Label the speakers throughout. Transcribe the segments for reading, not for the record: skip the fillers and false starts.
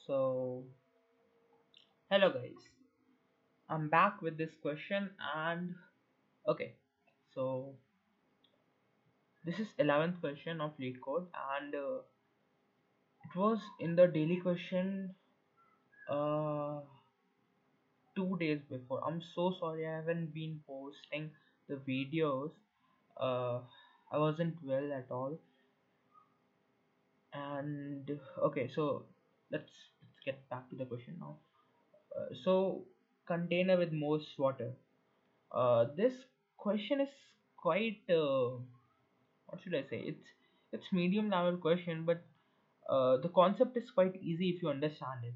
Speaker 1: So, hello guys, I'm back with this question and okay, so this is 11th question of lead code and it was in the daily question uh, 2 days before. I'm so sorry I haven't been posting the videos. Uh, I wasn't well at all and okay, so let's get back to the question now. So, container with most water. This question is quite what should I say? It's medium level question, but the concept is quite easy if you understand it.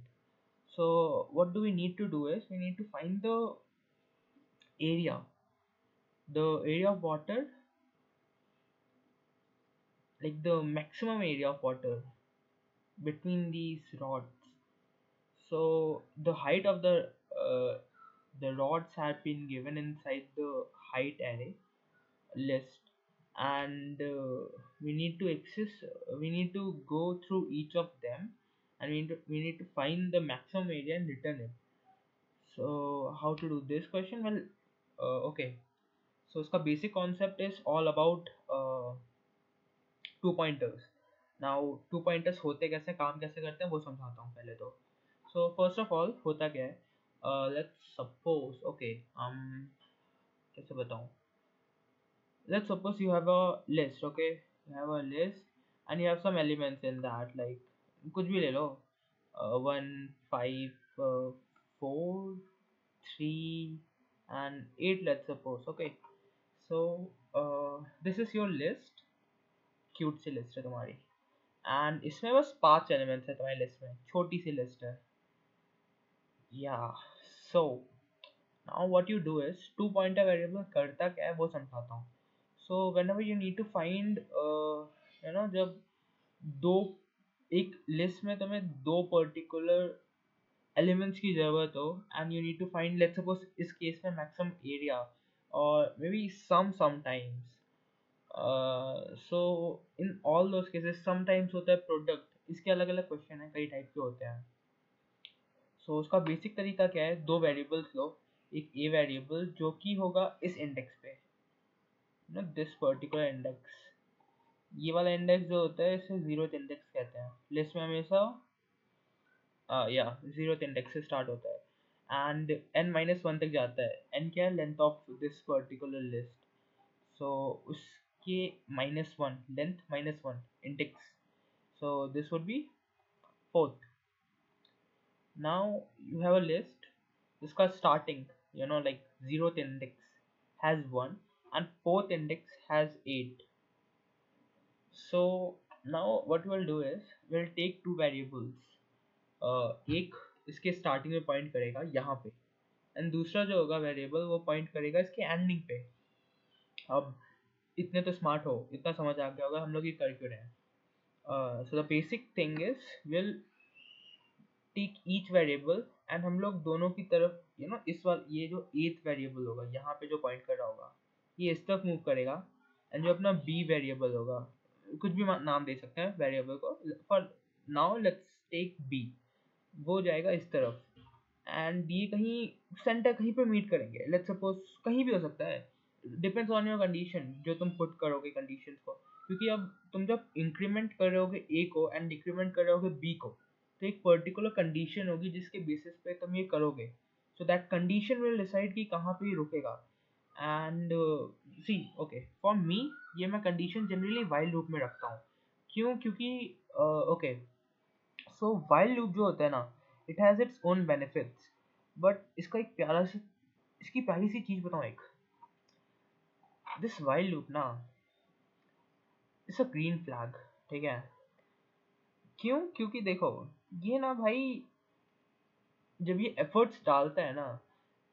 Speaker 1: So what do we need to do is we need to find area, the area of water, like the maximum area of water between these rods. So the height of the rods have been given inside the height array list, and we need to access we need to go through each of them, and we need to find the maximum area and return it. So how to do this question? Well, okay, so its basic concept is all about two pointers. Now two pointers होते कैसे, काम कैसे करते हैं वो समझाता हूँ पहले तो. So first of all होता क्या है, let's suppose okay कैसे बताऊँ, let's suppose you have a list. Okay, you have a list and you have some elements in that, like कुछ भी ले लो, 1 5 4 3 and 8, let's suppose. Okay, so this is your list, cute सी list है तुम्हारी, and इसमें बस 5 elements है तुम्हारी लिस्ट में, छोटी सी लिस्ट है. या so now what you do is, two pointer variable करता क्या है वो समझाता हूँ. So whenever you need to find जब दो, एक लिस्ट में तुम्हें दो पर्टिकुलर एलिमेंट्स की जरूरत हो and you need to find, let's suppose इस केस में मैक्सिमम एरिया और may be sometimes, so in all those cases sometimes होता है प्रोडक्ट. इसके अलग अलग क्वेश्चन है, कई टाइप के होते हैं. सो उसका बेसिक तरीका क्या है, दो वेरिएबल्स लो, एक ए वेरिएबल जो कि होगा इस इंडेक्स पे, ना दिस पर्टिकुलर इंडेक्स. ये वाला इंडेक्स जो होता है इसे जीरोथ इंडेक्स कहते हैं. लिस्ट में हमेशा या जीरोथ इंडेक्स से स्टार्ट होता है एंड n-1 तक जाता है. n क्या है, length of this particular list. So उसके -1 length, -1 index, so this would be fourth. Now you have a list, इसका starting, like zeroth index has 1 and fourth index has 8. So now what we'll do is we'll take two variables. एक इसके starting में point करेगा यहाँ पे, and दूसरा जो होगा variable वो point करेगा इसके ending पे. अब इतने तो smart हो, इतना समझ आ गया होगा हम लोग ये कर क्यों रहे हैं. So the basic thing is we'll take each variable and हम लोग दोनों की तरफ इस बार ये जो एथ वेरिएबल होगा यहाँ पे जो पॉइंट कर रहा होगा ये इस तरफ मूव करेगा, एंड जो अपना बी वेरिएबल होगा, कुछ भी नाम दे सकते हैं वेरिएबल को, for now let's take B, वो जाएगा इस तरफ, एंड ये कहीं सेंटर कहीं पे मीट करेंगे. लेट्स सपोज कहीं भी हो सकता है, डिपेंड्स ऑन योर कंडीशन, जो तुम पुट करोगे कंडीशन को, क्योंकि अब तुम जब इंक्रीमेंट कर रहे होगे ए को एंड डिक्रीमेंट कर रहे होगे बी को, तो एक पर्टिकुलर कंडीशन होगी जिसके बेसिस पे तुम ये करोगे. So that condition will decide कि कहाँ पे ये रुकेगा. And see okay, for me ये मैं कंडीशन जनरली वाइल लूप में रखता हूँ. क्यों? क्योंकि ओके, सो वाइल लूप जो होता है ना, it has its own benefits, but इसका एक प्यारा सी, इसकी पहली सी चीज़ बताऊँ एक, दिस वाइल लूप ना इट्स अ ग्रीन फ्लैग. ठीक है, क्यों? क्योंकि देखो ये ना भाई, जब ये एफर्ट्स डालता है ना,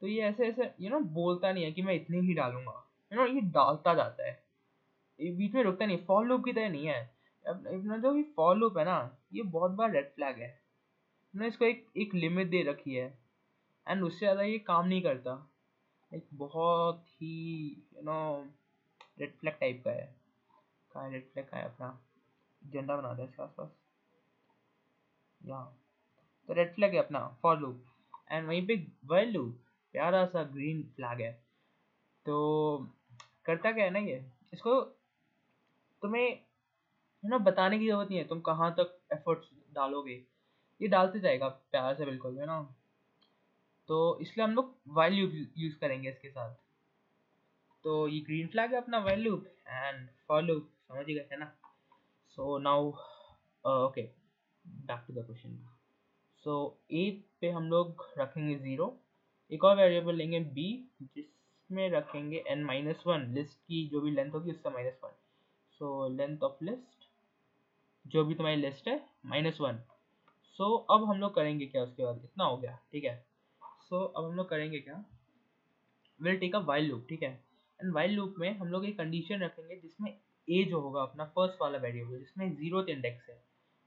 Speaker 1: तो ये ऐसे ऐसे बोलता नहीं है कि मैं इतने ही डालूंगा, ये डालता जाता है, ये बीच में रुकता नहीं, फॉर लूप की तरह नहीं है. अपना जो ये फॉर लूप है ना, ये बहुत बार रेड फ्लैग है ना, इसको एक लिमिट दे रखी है एंड उससे ज़्यादा ये काम नहीं करता. एक बहुत ही रेड फ्लैग टाइप का है. कहाँ रेड फ्लैग का है, अपना झंडा बना दे इसके आसपास. या तो रेड फ्लैग है अपना फॉर लूप, एंड वहीं पे वाइल लूप प्यारा सा ग्रीन फ्लैग है। तो करता क्या है ना, ये इसको तुम्हें बताने की जरूरत नहीं है तुम कहाँ तक एफर्ट्स डालोगे, ये डालते जाएगा प्यार से बिल्कुल, तो इसलिए हम लोग वाइल लूप यूज करेंगे इसके साथ। तो ये ग्रीन फ्लैग है अपना while loop and for loop, समझ गए है ना। So now okay, back to the question. So A पे हम लोग रखेंगे 0, एक और वेरिएबल लेंगे बी जिसमें रखेंगे n-1, लिस्ट की जो भी लेंथ होगी उसका -1। सो लेंथ ऑफ लिस्ट जो भी तुम्हारी लिस्ट है -1। सो अब हम लोग करेंगे क्या, उसके बाद इतना हो गया, ठीक है। सो अब हम लोग करेंगे क्या, will take a while loop, ठीक है। एंड वाइल लूप में हम लोग एक कंडीशन रखेंगे जिसमें ए जो होगा अपना फर्स्ट वाला वेरिएबल जिसमें 0th इंडेक्स है,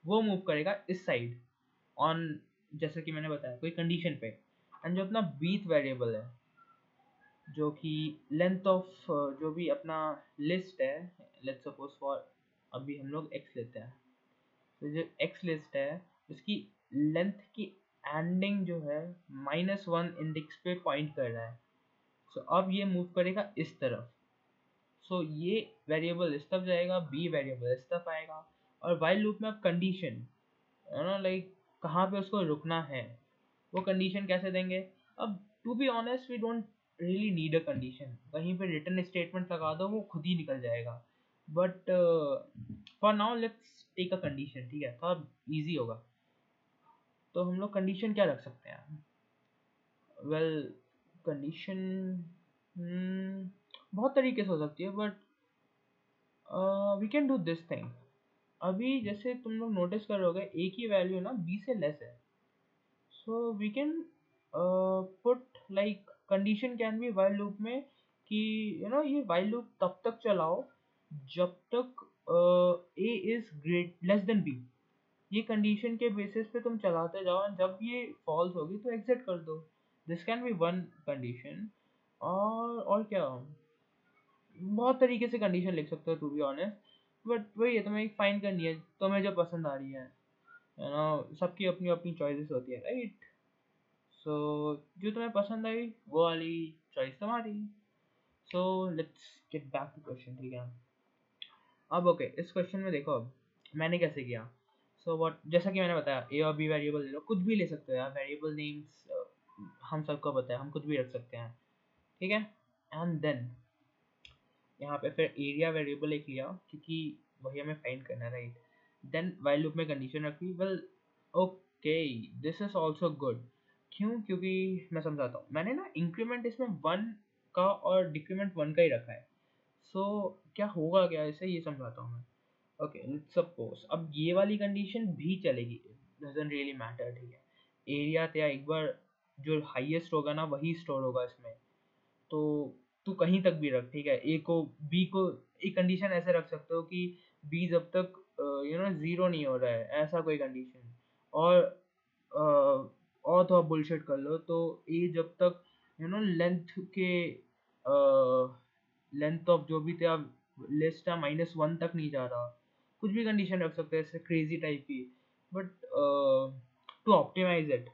Speaker 1: वो मूव करेगा इस साइड ऑन, जैसे कि मैंने बताया कोई कंडीशन पे। एंड जो अपना बीथ वेरिएबल है जो कि लेंथ ऑफ जो भी अपना लिस्ट है, लेट्स सपोज फॉर अभी हम लोग x लेते हैं, तो जो x लिस्ट है उसकी लेंथ की एंडिंग जो है -1 इंडेक्स पे पॉइंट कर रहा है। सो अब ये मूव करेगा इस तरफ। सो ये वेरिएबल इस तरफ जाएगा, बी वेरिएबल इस तरफ आएगा। और वाइल लूप में अब कंडीशन लाइक कहाँ पे उसको रुकना है, वो कंडीशन कैसे देंगे। अब to be honest we don't really need a condition, कहीं पे रिटर्न स्टेटमेंट लगा दो वो खुद ही निकल जाएगा। But for now let's take a condition, ठीक है, थोड़ा इजी होगा। तो हम लोग कंडीशन क्या रख सकते हैं, वेल कंडीशन बहुत तरीके से हो सकती है, but we can do this thing. अभी जैसे तुम लोग नोटिस करोगे ए की वैल्यू ना बी से लेस है, so we can put like condition can be while loop में कि ये वाइल लूप तब तक चलाओ जब तक A is great less than B. ये कंडीशन के बेसिस पे तुम चलाते जाओ, जब ये फॉल्स होगी तो एग्जिट कर दो। This can be one condition. और क्या, बहुत तरीके से कंडीशन लिख सकते हो टू बी ऑनेस्ट, बट वही है, तुम्हें फाइंड करनी है तुम्हें जो पसंद आ रही है, सबकी अपनी अपनी चॉइसेस होती है, राइट। सो जो तुम्हें पसंद आई वो वाली चॉइस तुम्हारी। So let's get back to question, ठीक है। अब ओके, इस क्वेश्चन में देखो अब मैंने कैसे किया। सो व्हाट, जैसा कि मैंने बताया ए और बी वेरिएबल ले लो, कुछ भी ले सकते हो यार, वेरिएबल नेम्स हम सबको पता है, हम कुछ भी रख सकते हैं, ठीक है। एंड देन यहाँ पे फिर एरिया वेरिएबल एक लिया क्योंकि वही हमें फाइंड करना है, राइट। देन वाइल लूप में कंडीशन रखी, well okay, this is also good. क्यों, क्योंकि मैं समझाता हूँ, मैंने ना इंक्रीमेंट इसमें 1 का और डिक्रीमेंट 1 का ही रखा है। सो क्या होगा क्या इसे, ये समझाता हूँ मैं। ओके लेट्स सपोज अब ये वाली कंडीशन भी चलेगी, डजंट रियली मैटर, ठीक है। एरिया तो एक बार जो हाईएस्ट होगा ना वही स्टोर होगा इसमें, तो तू कहीं तक भी रख, ठीक है। ए को बी को एक कंडीशन ऐसे रख सकते हो कि बी जब तक जीरो नहीं हो रहा है, ऐसा कोई कंडीशन। और और थोड़ा बुलशिट कर लो तो ए जब तक लेंथ के लेंथ ऑफ जो भी तेरा लिस्ट है -1 तक नहीं जा रहा, कुछ भी कंडीशन रख सकते हैं ऐसे क्रेजी टाइप की। बट टू ऑप्टिमाइज इट,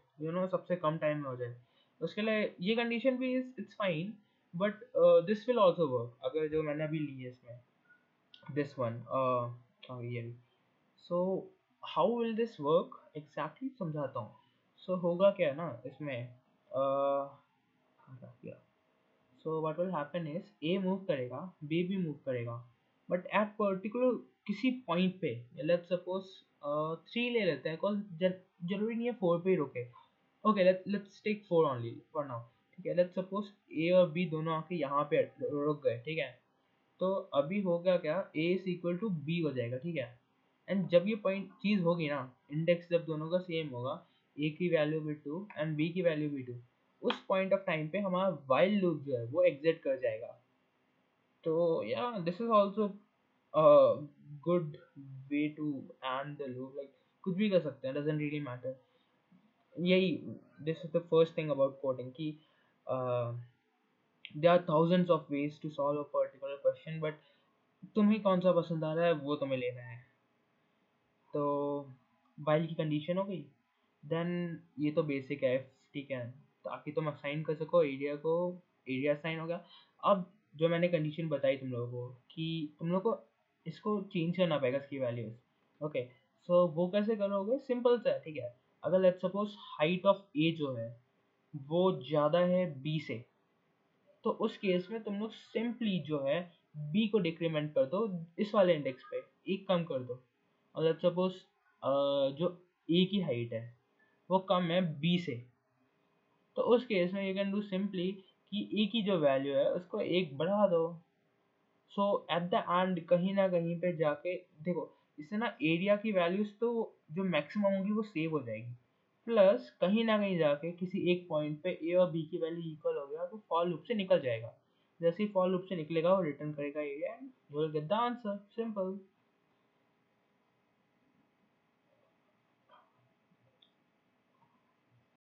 Speaker 1: सबसे कम टाइम में हो जाए, उसके लिए ये कंडीशन भी is it's fine. But this will also work, अगर जो मैंने अभी ली है इसमें दिस वन, ये भी। So how will this work exactly समझाता हूँ। सो होगा क्या ना इसमें, so what will happen is a move करेगा, बी भी मूव करेगा, बट एट पर्टिकुलर किसी पॉइंट पे, लेट्स सपोज 3 ले लेते हैं, कॉल जरूरी नहीं है 4 पे ही रुके। Okay let's take 4 only for now, ठीक है। लेट्स सपोज ए और बी दोनों आके यहाँ पे रुक गए, ठीक है। तो अभी होगा क्या, ए इज इक्वल टू बी हो जाएगा, ठीक है। एंड जब ये पॉइंट चीज होगी ना, इंडेक्स जब दोनों का सेम होगा, ए की वैल्यू भी 2 एंड बी की वैल्यू भी 2, उस पॉइंट ऑफ टाइम पे हमारा वाइल लूप जो है वो एग्जिट कर जाएगा। तो या this is also good way to end the loop, like कुछ भी कर सकते हैं, डजंट रियली मैटर। यही, this is the first thing about coding कि there are thousands of ways to solve a particular question, but तुम्हें कौन सा पसंद आ रहा है वो तुम्हें लेना है। तो वाइल की कंडीशन हो गई, देन ये तो बेसिक है, ठीक है, ताकि तुम असाइन कर सको एरिया को। एरिया असाइन हो गया। अब जो मैंने कंडीशन बताई तुम लोगों को कि तुम लोग को इसको चेंज करना पड़ेगा इसकी वैल्यूज। ओके, सो वो कैसे करोगे? सिंपल सा है, ठीक है। अगर लेट्स सपोज हाइट ऑफ ए जो है वो ज़्यादा है बी से, तो उस केस में तुम लोग सिंपली जो है बी को डिक्रीमेंट कर दो इस वाले इंडेक्स पे, एक कम कर दो। और लेट्स सपोज जो ए की हाइट है वो कम है बी से, तो उस केस में यू कैन डू सिंपली कि ए की जो वैल्यू है उसको एक बढ़ा दो। सो एट द एंड कहीं ना कहीं पे जाके देखो, इससे ना एरिया की वैल्यूज तो जो मैक्सिमम होगी वो सेव हो जाएगी, प्लस कहीं ना कहीं जाके किसी एक पॉइंट पे ए और बी की वैल्यू इक्वल हो गया तो फॉर लूप से निकल जाएगा। जैसे ही फॉर लूप से निकलेगा वो रिटर्न करेगा area and you will get the answer. Simple.